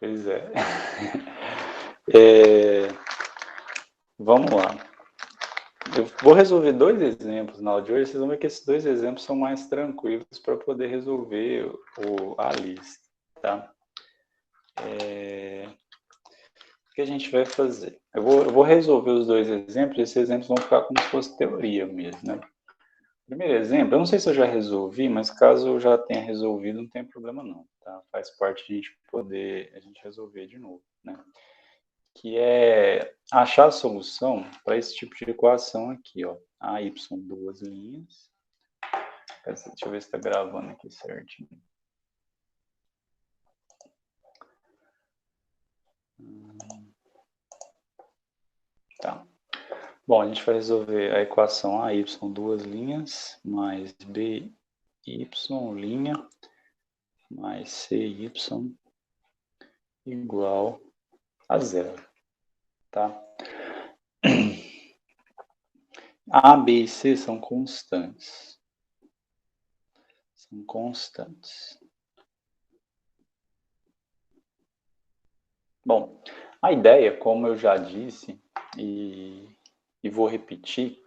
Pois é. É, vamos lá. Eu vou resolver dois exemplos na aula de hoje. Vocês vão ver que esses dois exemplos são mais tranquilos para poder resolver a lista, tá? O que a gente vai fazer? Eu vou resolver os dois exemplos. Esses exemplos vão ficar como se fosse teoria mesmo, né? Primeiro exemplo, eu não sei se eu já resolvi, mas caso eu já tenha resolvido, não tem problema não, tá? Faz parte de a gente poder resolver de novo, né? Que é achar a solução para esse tipo de equação aqui, ó. A y, duas linhas. Deixa eu ver se está gravando aqui certinho. Tá. Bom, a gente vai resolver a equação AY, duas linhas, mais BY, linha, mais CY, igual a zero, tá? A, B e C são constantes. São constantes. Bom, a ideia, como eu já disse, e vou repetir,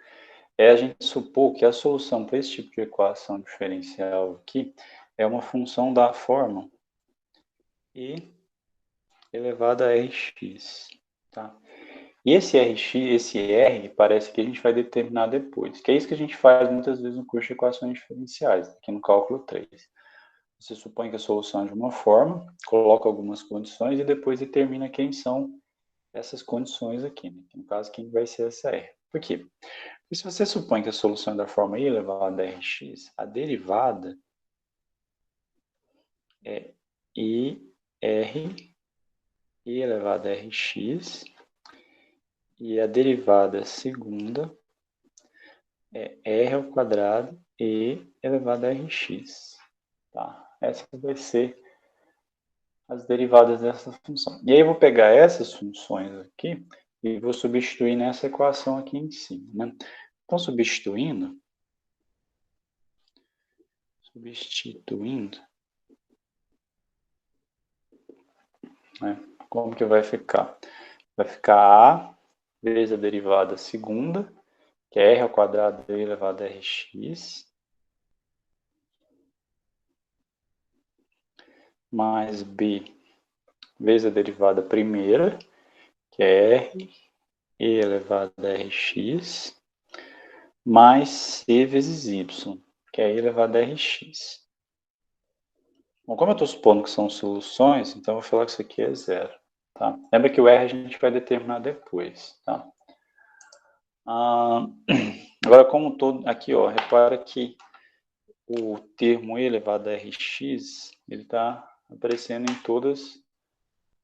é a gente supor que a solução para esse tipo de equação diferencial aqui é uma função da forma e elevada a Rx, tá? E esse Rx, esse R, parece que a gente vai determinar depois, que é isso que a gente faz muitas vezes no curso de equações diferenciais, aqui no cálculo 3. Você supõe que a solução é de uma forma, coloca algumas condições e depois determina quem são essas condições aqui, né? No caso, quem vai ser essa R. Por quê? Porque se você supõe que a solução é da forma i elevado a Rx, a derivada é i elevado a Rx, e a derivada segunda é r ao quadrado e elevado a Rx. Tá? Essa vai ser as derivadas dessa função. E aí eu vou pegar essas funções aqui e vou substituir nessa equação aqui em cima, né? Então, substituindo, né, como que vai ficar? Vai ficar a vezes a derivada segunda, que é r ao quadrado elevado a Rx, mais b vezes a derivada primeira, que é r elevado a Rx, mais c vezes y, que é e elevado a Rx. Bom, como eu estou supondo que são soluções, então eu vou falar que isso aqui é zero. Tá? Lembra que o R a gente vai determinar depois. Tá? Agora, como todo, aqui, ó, repara que o termo e elevado a Rx, ele está aparecendo em todos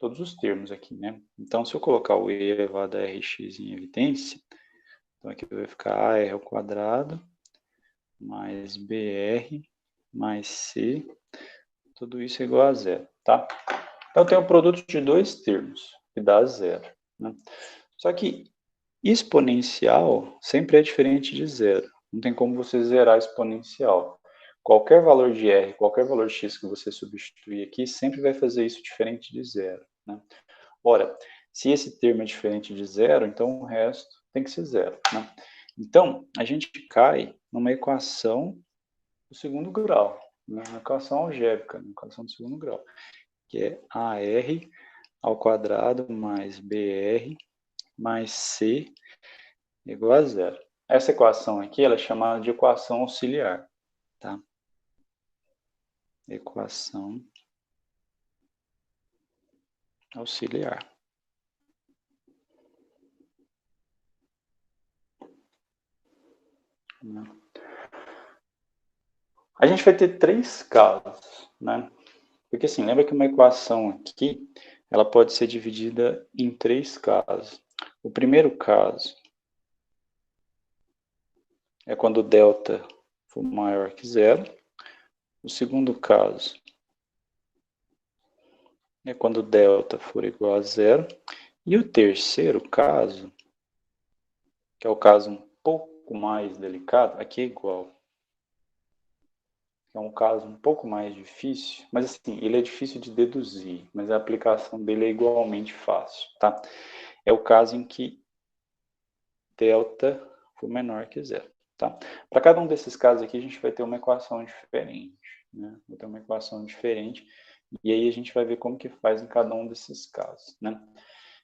os termos aqui, né? Então, se eu colocar o e elevado a Rx em evidência, então aqui vai ficar AR ao quadrado, mais BR, mais C, tudo isso é igual a zero, tá? Então, eu tenho o produto de dois termos, que dá zero, né? Só que exponencial sempre é diferente de zero. Não tem como você zerar exponencial. Qualquer valor de R, qualquer valor de x que você substituir aqui, sempre vai fazer isso diferente de zero, né? Ora, se esse termo é diferente de zero, então o resto tem que ser zero, né? Então, a gente cai numa equação do segundo grau, né? Uma equação algébrica, uma equação do segundo grau, que é AR ao quadrado mais BR mais C igual a zero. Essa equação aqui ela é chamada de equação auxiliar, tá? Equação auxiliar. A gente vai ter três casos, né? Porque assim, lembra que uma equação aqui, ela pode ser dividida em três casos. O primeiro caso é quando delta for maior que zero. O segundo caso é quando delta for igual a zero. E o terceiro caso, que é o caso um pouco mais delicado, aqui é igual. que é um caso um pouco mais difícil, mas assim, ele é difícil de deduzir, mas a aplicação dele é igualmente fácil, tá? É o caso em que delta for menor que zero, tá? Para cada um desses casos aqui, a gente vai ter uma equação diferente, né? Vai ter uma equação diferente, e aí a gente vai ver como que faz em cada um desses casos, né?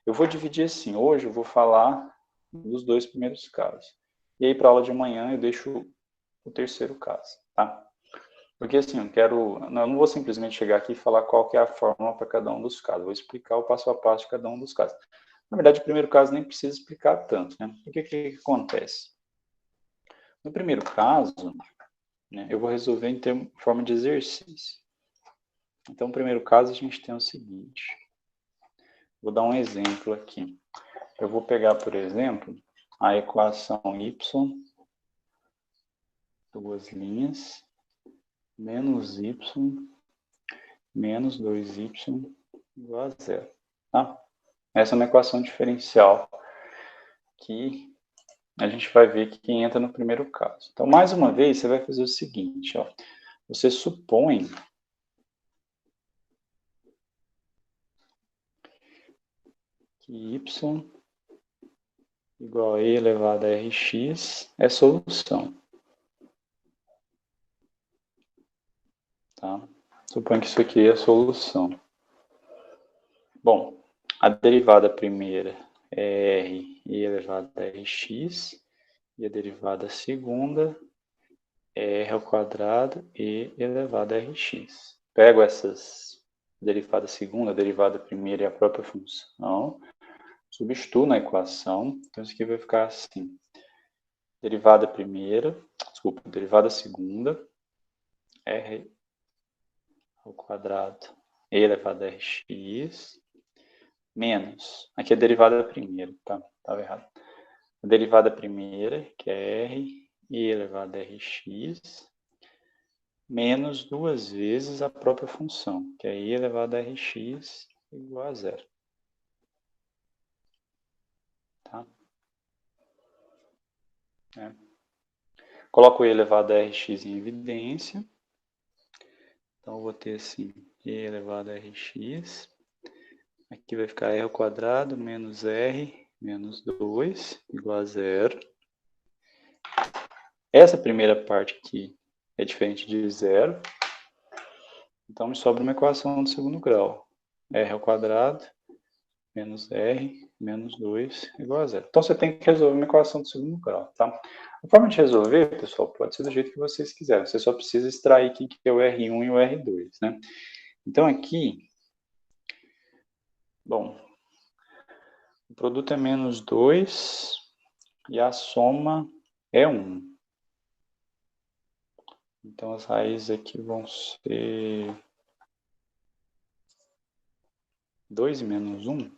Eu vou dividir assim, hoje eu vou falar dos 2 primeiros casos. E aí, para a aula de amanhã, eu deixo o terceiro caso, tá? Porque assim, eu não vou simplesmente chegar aqui e falar qual que é a fórmula para cada um dos casos. Vou explicar o passo a passo de cada um dos casos. Na verdade, o primeiro caso nem precisa explicar tanto, né? O que acontece? No primeiro caso, né, eu vou resolver em forma de exercício. Então, no primeiro caso, a gente tem o seguinte. Vou dar um exemplo aqui. Eu vou pegar, por exemplo, a equação y, duas linhas, menos y, menos 2y igual a zero. Tá? Essa é uma equação diferencial que a gente vai ver que entra no primeiro caso. Então, mais uma vez, você vai fazer o seguinte, ó. Você supõe que y igual a e elevado a rx é solução. Tá? Supõe que isso aqui é a solução. Bom, a derivada primeira é r e elevado a rx, e a derivada segunda é r ao quadrado e elevado a rx. Pego essas derivada segunda, derivada primeira e a própria função, substituo na equação, então isso aqui vai ficar assim. Derivada segunda, r ao quadrado e elevado a rx, menos, aqui é a derivada primeira, tá? Estava errado. A derivada primeira, que é r e elevado a rx, menos duas vezes a própria função, que é i elevado a rx igual a zero. Tá? Coloco i elevado a rx em evidência. Então, eu vou ter assim, i elevado a rx. Aqui vai ficar r ao quadrado menos r menos 2 igual a zero. Essa primeira parte aqui é diferente de zero. Então, me sobra uma equação do segundo grau. R ao quadrado menos r menos 2 igual a zero. Então, você tem que resolver uma equação do segundo grau, tá? A forma de resolver, pessoal, pode ser do jeito que vocês quiserem. Você só precisa extrair aqui que é o R1 e o R2, né? Então, aqui, bom, o produto é menos 2 e a soma é 1. Então, as raízes aqui vão ser 2 e menos 1.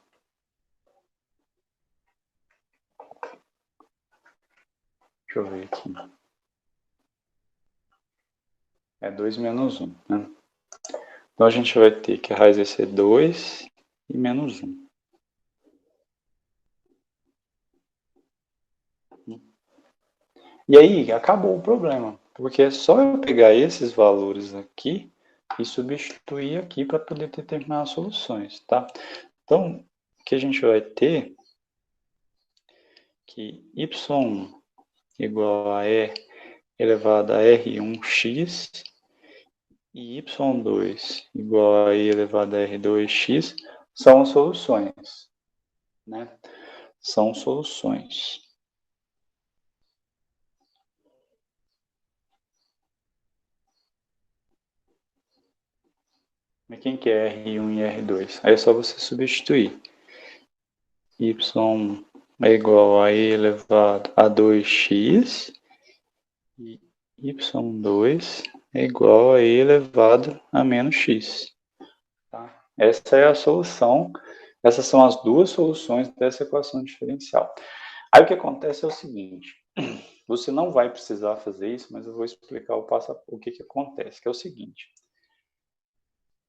Deixa eu ver aqui. É 2 menos 1, né? Então, a gente vai ter que a raiz vai ser 2 e menos 1. E aí, acabou o problema. Porque é só eu pegar esses valores aqui e substituir aqui para poder determinar as soluções, tá? Então, o que a gente vai ter que y igual a e elevado a r1x e y2 igual a e elevado a r2x são as soluções, né? São soluções. Mas quem que é R1 e R2? Aí é só você substituir. Y é igual a e elevado a 2x e y2 é igual a e elevado a menos x. Tá? Essa é a solução, essas são as duas soluções dessa equação diferencial. Aí o que acontece é o seguinte, você não vai precisar fazer isso, mas eu vou explicar o que acontece, que é o seguinte.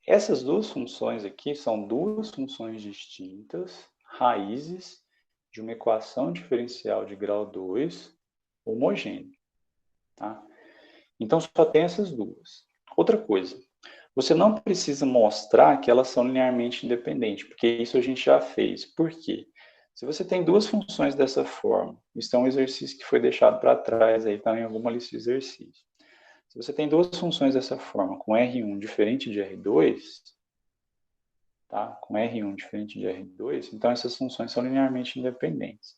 Essas duas funções aqui são duas funções distintas, raízes de uma equação diferencial de grau 2 homogênea. Tá? Então, só tem essas duas. Outra coisa, você não precisa mostrar que elas são linearmente independentes, porque isso a gente já fez. Por quê? Se você tem duas funções dessa forma, isso é um exercício que foi deixado para trás, aí está em alguma lista de exercícios. Se você tem duas funções dessa forma, com R1 diferente de R2, tá? Com R1 diferente de R2, então essas funções são linearmente independentes.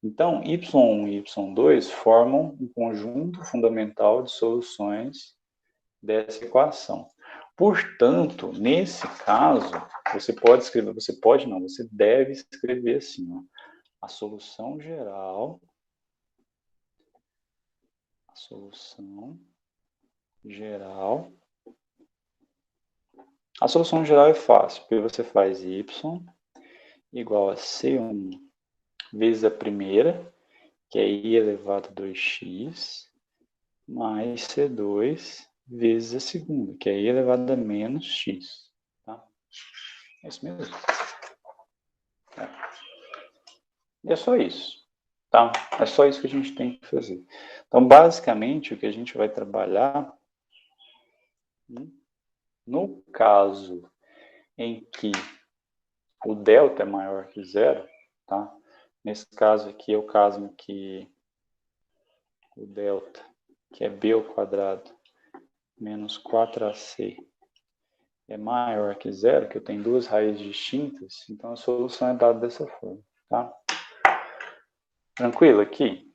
Então, y1 e y2 formam um conjunto fundamental de soluções dessa equação. Portanto, nesse caso, você pode escrever, você deve escrever assim, ó, a solução geral é fácil, porque você faz y igual a C1 vezes a primeira, que é i elevado a 2x, mais C2 vezes a segunda, que é i elevado a menos x. Tá? É isso mesmo. E é só isso. Tá? É só isso que a gente tem que fazer. Então, basicamente, o que a gente vai trabalhar, no caso em que o delta é maior que zero, tá? Nesse caso aqui é o caso em que o delta, que é b ao quadrado menos 4ac, é maior que zero, que eu tenho duas raízes distintas, então a solução é dada dessa forma, tá? Tranquilo aqui?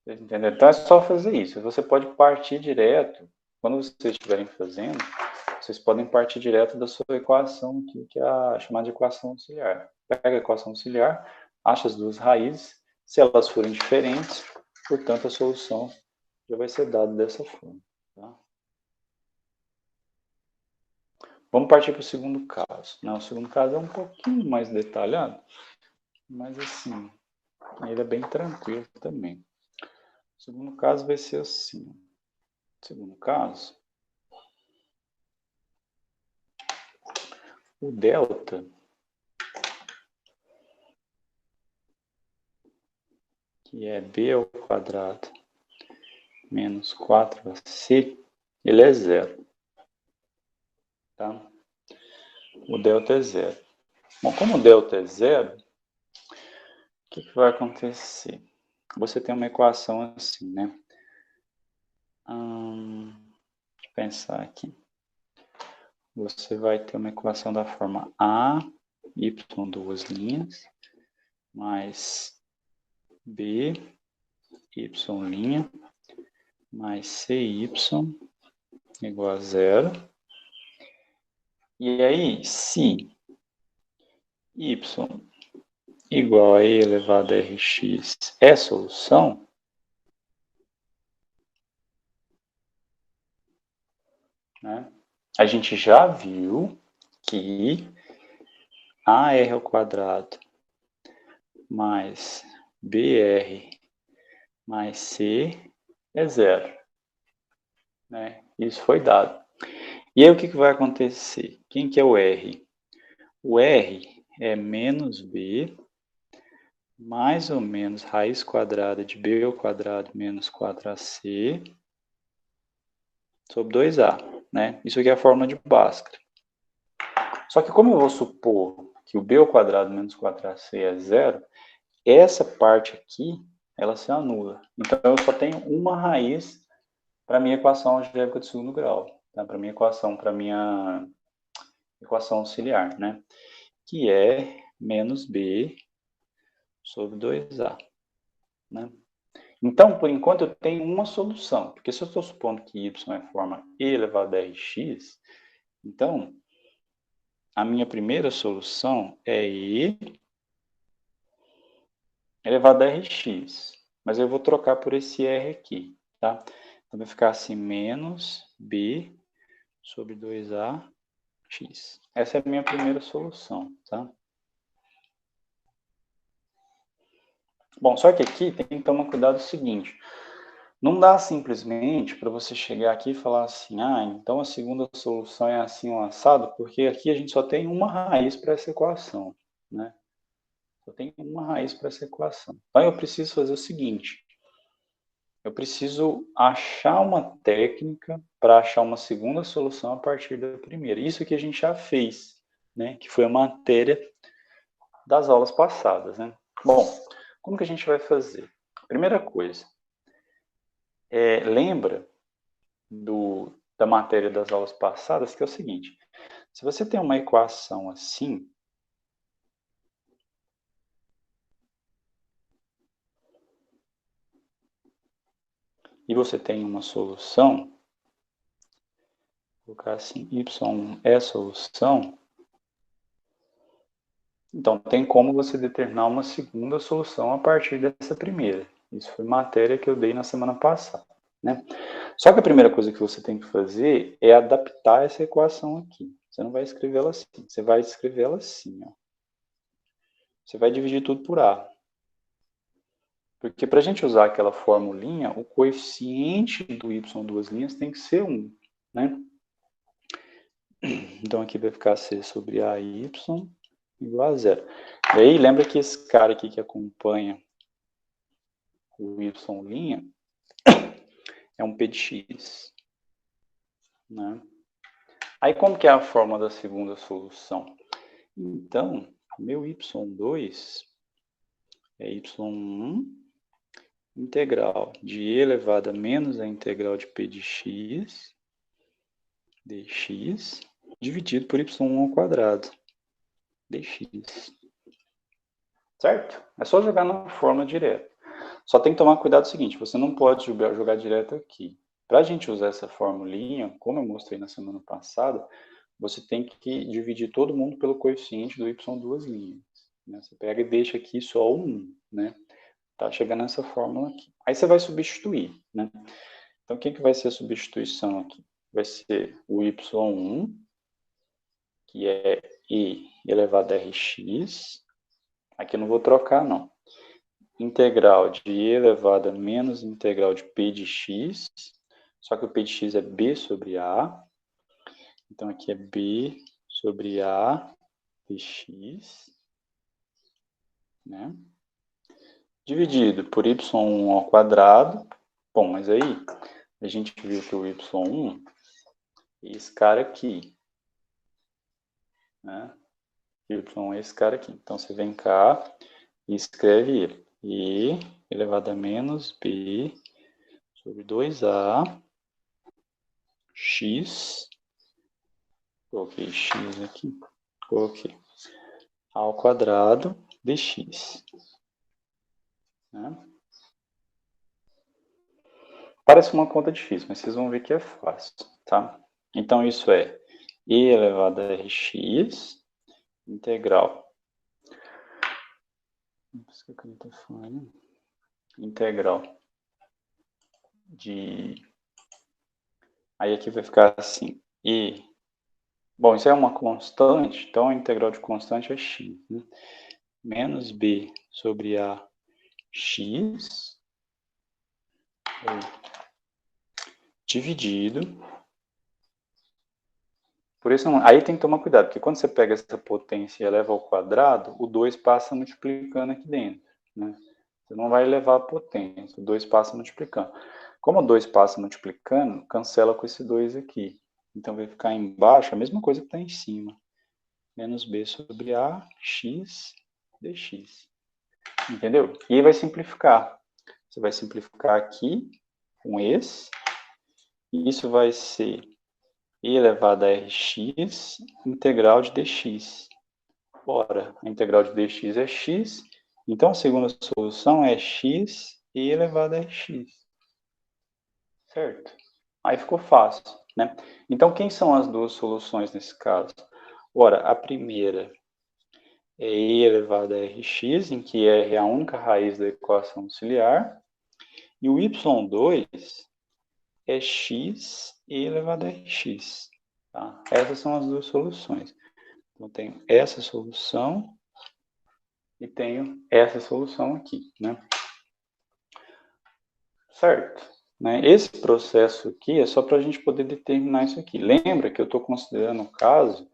Entendeu? Então é só fazer isso. Você pode partir direto, quando vocês estiverem fazendo, vocês podem partir direto da sua equação aqui, que é a chamada de equação auxiliar. Pega a equação auxiliar, acha as duas raízes, se elas forem diferentes, portanto a solução já vai ser dada dessa forma. Tá? Vamos partir para o segundo caso. O segundo caso é um pouquinho mais detalhado, mas assim, ele é bem tranquilo também. O segundo caso vai ser assim. O segundo caso, o delta, que é b ao quadrado menos 4ac, ele é zero. Tá? O delta é zero. Bom, como o delta é zero, o que vai acontecer? Você tem uma equação assim, né? Deixa eu pensar aqui. Você vai ter uma equação da forma a, y, duas linhas, mais b, y', mais cy igual a zero. E aí, se y igual a e elevado a rx é solução, né, a gente já viu que AR ao quadrado mais BR mais C é zero. Né? Isso foi dado. E aí o que vai acontecer? Quem que é o R? O R é menos B mais ou menos raiz quadrada de B ao quadrado menos 4AC sobre 2A. Né? Isso aqui é a fórmula de Bhaskara. Só que como eu vou supor que o B ao quadrado menos 4AC é zero, essa parte aqui, ela se anula. Então, eu só tenho uma raiz para a minha equação algébrica de segundo grau. Tá? Para minha equação auxiliar, né? Que é menos B sobre 2A. Né? Então, por enquanto, eu tenho uma solução. Porque se eu estou supondo que y é forma e elevado a rx, então, a minha primeira solução é e elevado a rx. Mas eu vou trocar por esse r aqui, tá? Então, vai ficar assim, menos b sobre 2ax. Essa é a minha primeira solução, tá? Bom, só que aqui tem que tomar cuidado o seguinte. Não dá simplesmente para você chegar aqui e falar assim, então a segunda solução é assim, um assado, porque aqui a gente só tem uma raiz para essa equação, né? Só tem uma raiz para essa equação. Então eu preciso fazer o seguinte, eu preciso achar uma técnica para achar uma segunda solução a partir da primeira. Isso que a gente já fez, né? Que foi a matéria das aulas passadas, né? Bom, como que a gente vai fazer? Primeira coisa, lembra da matéria das aulas passadas, que é o seguinte: se você tem uma equação assim, e você tem uma solução, vou colocar assim, y1 é solução, então tem como você determinar uma segunda solução a partir dessa primeira. Isso foi matéria que eu dei na semana passada, né? Só que a primeira coisa que você tem que fazer é adaptar essa equação aqui. Você não vai escrevê-la assim, você vai escrevê-la assim, ó. Você vai dividir tudo por A. Porque para a gente usar aquela formulinha, o coeficiente do y duas linhas tem que ser 1, né? Então aqui vai ficar C sobre AY igual a 0. E aí lembra que esse cara aqui que acompanha o y' é um P de x, né? Aí como que é a forma da segunda solução? Então, meu y2 é y1 integral de e elevado a menos a integral de P de x dx dividido por y1 ao quadrado dx. Certo? É só jogar na forma direta. Só tem que tomar cuidado o seguinte, você não pode jogar direto aqui. Para a gente usar essa formulinha, como eu mostrei na semana passada, você tem que dividir todo mundo pelo coeficiente do y duas linhas. Né? Você pega e deixa aqui só o 1, né? Tá chegando nessa fórmula aqui. Aí você vai substituir, né? Então, o que vai ser a substituição aqui? Vai ser o y1, que é e elevado a rx. Aqui eu não vou trocar, não. Integral de e elevado a menos integral de p de x. Só que o p de x é b sobre a. Então, aqui é b sobre a dx. Né? Dividido por y1 ao quadrado. Bom, mas aí a gente viu que o y1 é esse cara aqui. Né? Y é esse cara aqui. Então, você vem cá e escreve ele. E elevado a menos b sobre 2a x. Coloquei x aqui. Coloquei ao quadrado dx. Né? Parece uma conta difícil, mas vocês vão ver que é fácil, tá? Então, isso é e elevado a rx integral. Integral de... Aí aqui vai ficar assim, e... Bom, isso é uma constante, então a integral de constante é x, né? Menos b sobre a x dividido por isso. Aí tem que tomar cuidado, porque quando você pega essa potência e eleva ao quadrado, o 2 passa multiplicando aqui dentro, né? Você não vai elevar a potência, o 2 passa multiplicando. Como o 2 passa multiplicando, cancela com esse 2 aqui. Então vai ficar embaixo a mesma coisa que está em cima. Menos b sobre a x dx. Entendeu? E aí vai simplificar. Você vai simplificar aqui com esse. E isso vai ser e elevado a rx integral de dx. Ora, a integral de dx é x. Então a segunda solução é x e elevado a rx. Certo? Aí ficou fácil, né? Então quem são as duas soluções nesse caso? Ora, a primeira é e elevado a rx, em que r é a única raiz da equação auxiliar, e o y2 é x e elevado a rx. Tá? Essas são as duas soluções. Então, tenho essa solução e tenho essa solução aqui, né? Certo? Né? Esse processo aqui é só para a gente poder determinar isso aqui. Lembra que eu estou considerando o caso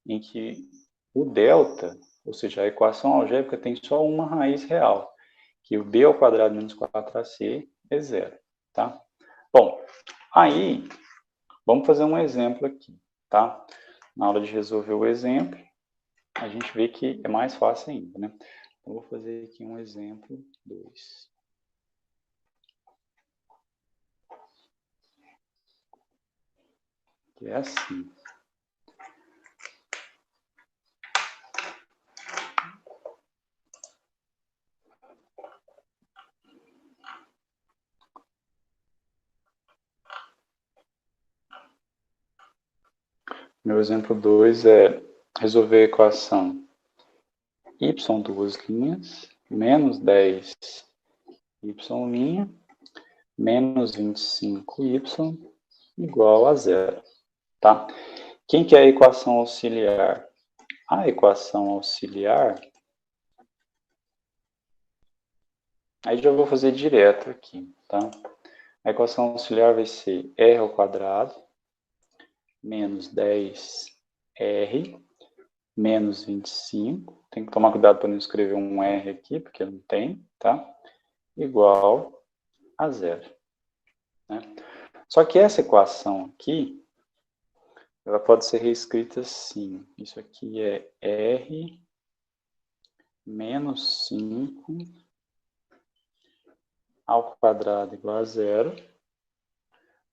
em que o delta, ou seja, a equação algébrica tem só uma raiz real, que o b ao quadrado menos 4ac é zero, tá? Bom, aí Vamos fazer um exemplo aqui, tá? Na hora de resolver o exemplo, a gente vê que é mais fácil ainda, né? Então, vou fazer aqui um exemplo 2. Que é assim. Meu exemplo 2 é resolver a equação y duas linhas, menos 10 y' menos 25y igual a zero, tá? Quem que é a equação auxiliar? A equação auxiliar, aí já vou fazer direto aqui, tá? A equação auxiliar vai ser r ao quadrado menos 10r menos 25, tem que tomar cuidado para não escrever um r aqui, porque não tem, tá? Igual a zero, né? Só que essa equação aqui, ela pode ser reescrita assim. Isso aqui é r menos 5 ao quadrado igual a zero,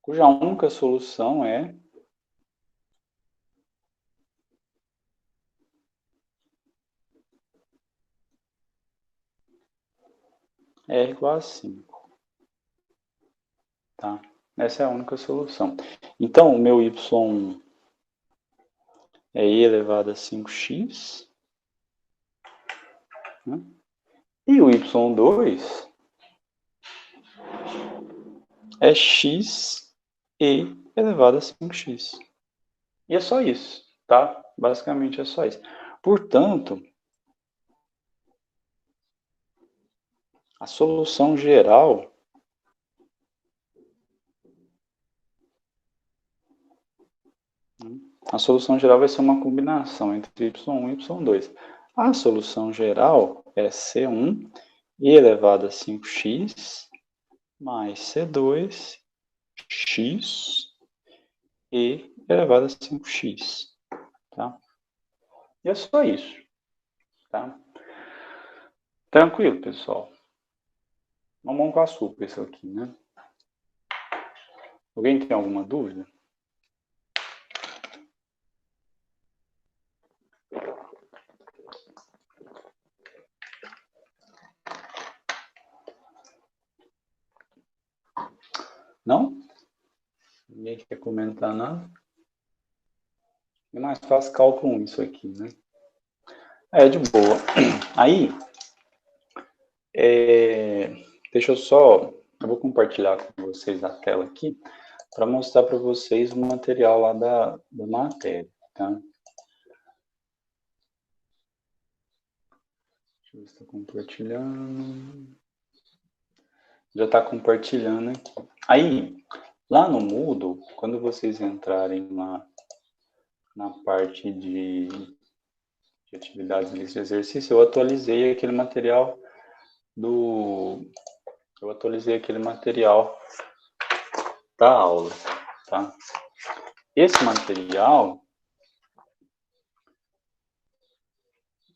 cuja única solução é r igual a 5. Tá? Essa é a única solução. Então, o meu y é e elevado a 5x. Né? E o y2 é x e elevado a 5x. E é só isso, tá? Basicamente é só isso. Portanto, a solução geral vai ser uma combinação entre y1 e y2. A solução geral é C1 e elevado a 5x mais C2 x e elevado a 5x, tá? E é só isso, tá? Tranquilo, pessoal. Mamão com açúcar isso aqui, né? Alguém tem alguma dúvida? Não? Ninguém quer comentar nada? É mais fácil cálculo isso aqui, né? É de boa. Aí, deixa eu vou compartilhar com vocês a tela aqui para mostrar para vocês o material lá da matéria, tá? Deixa eu ver se está compartilhando. Já está compartilhando aqui. Aí, lá no Moodle, quando vocês entrarem lá na parte de atividades de exercício, eu atualizei aquele material da aula, tá? Esse material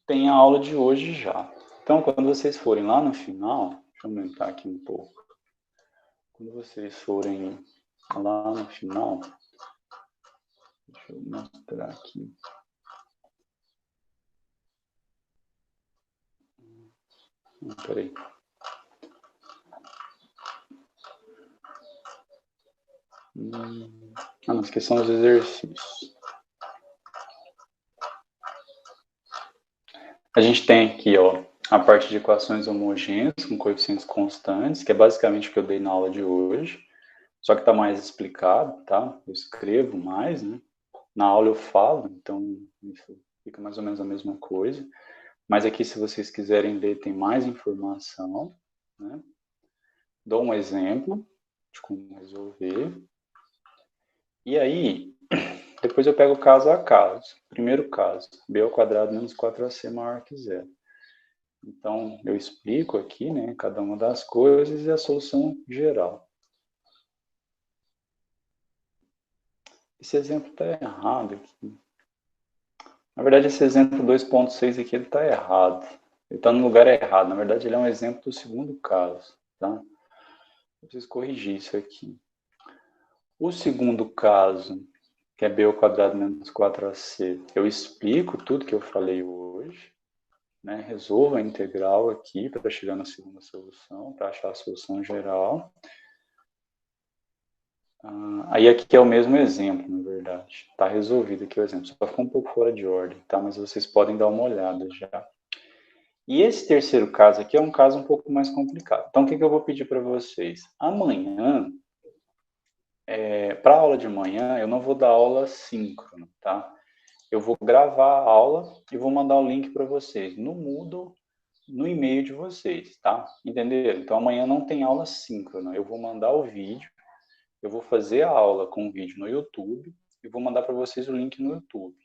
tem a aula de hoje já. Então, quando vocês forem lá no final, deixa eu aumentar aqui um pouco. Quando vocês forem lá no final, deixa eu mostrar aqui. Peraí. Não, esqueci os exercícios. A gente tem aqui, ó, a parte de equações homogêneas com coeficientes constantes, que é basicamente o que eu dei na aula de hoje, só que está mais explicado, tá? Eu escrevo mais, né? Na aula eu falo, então isso fica mais ou menos a mesma coisa. Mas aqui, se vocês quiserem ler, tem mais informação, né? Dou um exemplo de como resolver. E aí, depois eu pego caso a caso. Primeiro caso, b ao quadrado menos 4ac maior que zero. Então, eu explico aqui, né, cada uma das coisas e a solução geral. Esse exemplo está errado aqui. Na verdade, esse exemplo 2.6 aqui, ele está errado. Ele está no lugar errado. Na verdade, ele é um exemplo do segundo caso, tá? Eu preciso corrigir isso aqui. O segundo caso, que é b ao quadrado menos 4ac, eu explico tudo que eu falei hoje, né? Resolvo a integral aqui para chegar na segunda solução, para achar a solução geral. Aí aqui é o mesmo exemplo, na verdade. Está resolvido aqui o exemplo, só ficou um pouco fora de ordem, tá? Mas vocês podem dar uma olhada já. E esse terceiro caso aqui é um caso um pouco mais complicado. Então, o que eu vou pedir para vocês? Amanhã, para a aula de manhã, eu não vou dar aula síncrona, tá? Eu vou gravar a aula e vou mandar o link para vocês no Moodle, no e-mail de vocês, tá? Entenderam? Então, amanhã não tem aula síncrona. Eu vou mandar o vídeo, eu vou fazer a aula com o vídeo no YouTube e vou mandar para vocês o link no YouTube.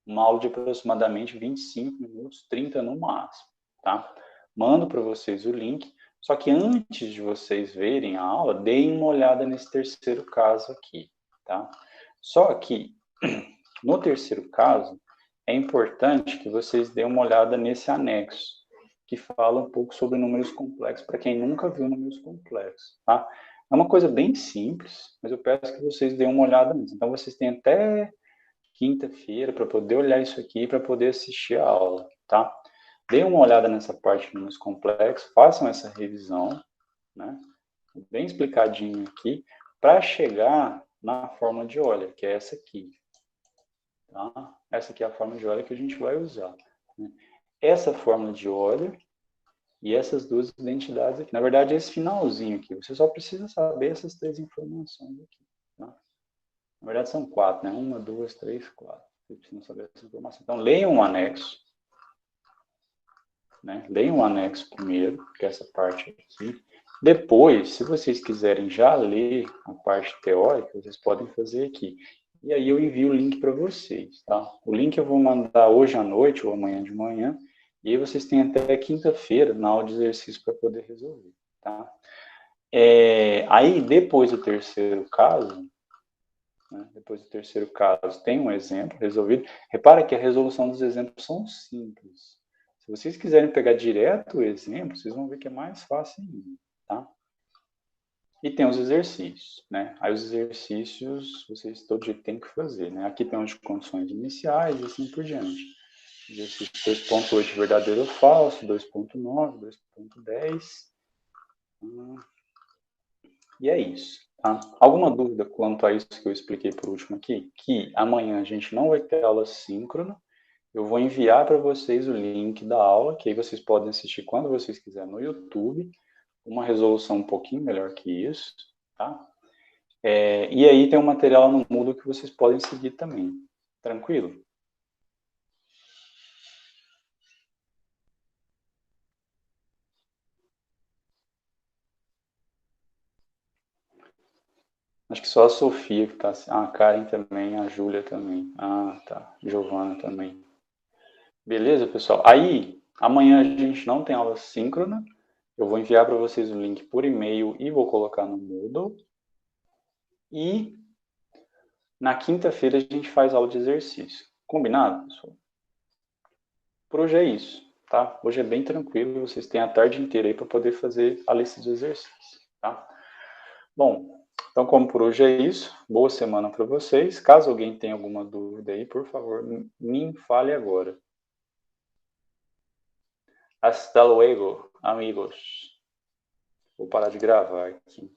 Uma aula de aproximadamente 25 minutos, 30 no máximo, tá? Mando para vocês o link, só que antes de vocês verem a aula, deem uma olhada nesse terceiro caso aqui, tá? Só que, no terceiro caso, é importante que vocês deem uma olhada nesse anexo, que fala um pouco sobre números complexos, para quem nunca viu números complexos, tá? É uma coisa bem simples, mas eu peço que vocês deem uma olhada nisso. Então, vocês têm até quinta-feira para poder olhar isso aqui, para poder assistir a aula, tá? Deem uma olhada nessa parte de números complexos, façam essa revisão, né? Bem explicadinho aqui, para chegar na fórmula de Euler, que é essa aqui, tá? Essa aqui é a fórmula de Euler que a gente vai usar, né? Essa fórmula de Euler e essas duas identidades aqui. Na verdade, esse finalzinho aqui, você só precisa saber essas três informações aqui, tá? Na verdade, são 4, né? 1, 2, 3, 4. Vocês precisam saber essa informação. Então, leiam o anexo, né? Leiam o anexo primeiro, que é essa parte aqui. Depois, se vocês quiserem já ler a parte teórica, vocês podem fazer aqui. E aí eu envio o link para vocês, tá? O link eu vou mandar hoje à noite ou amanhã de manhã. E aí vocês têm até quinta-feira na aula de exercício para poder resolver, tá? Aí, depois do terceiro caso, né? Depois do terceiro caso, tem um exemplo resolvido. Repara que a resolução dos exemplos são simples. Se vocês quiserem pegar direto o exemplo, vocês vão ver que é mais fácil ainda, tá? E tem os exercícios, né? Aí os exercícios, vocês todo jeito têm que fazer, né? Aqui tem as condições iniciais e assim por diante. Exercício 2.8, verdadeiro ou falso, 2.9, 2.10. E é isso. Tá? Alguma dúvida quanto a isso que eu expliquei por último aqui? Que amanhã a gente não vai ter aula síncrona. Eu vou enviar para vocês o link da aula, que aí vocês podem assistir quando vocês quiserem no YouTube. Uma resolução um pouquinho melhor que isso, tá? E aí tem um material no Moodle que vocês podem seguir também. Tranquilo? Acho que só a Sofia que tá assim. Ah, a Karen também, a Júlia também. Ah, tá. Giovana também. Beleza, pessoal? Aí, amanhã a gente não tem aula síncrona. Eu vou enviar para vocês o link por e-mail e vou colocar no Moodle. E na quinta-feira a gente faz aula de exercício. Combinado, pessoal? Por hoje é isso, tá? Hoje é bem tranquilo, vocês têm a tarde inteira aí para poder fazer a lista de exercícios, tá? Bom, então como por hoje é isso, boa semana para vocês. Caso alguém tenha alguma dúvida aí, por favor, me fale agora. Hasta luego, amigos. Vou parar de gravar aqui.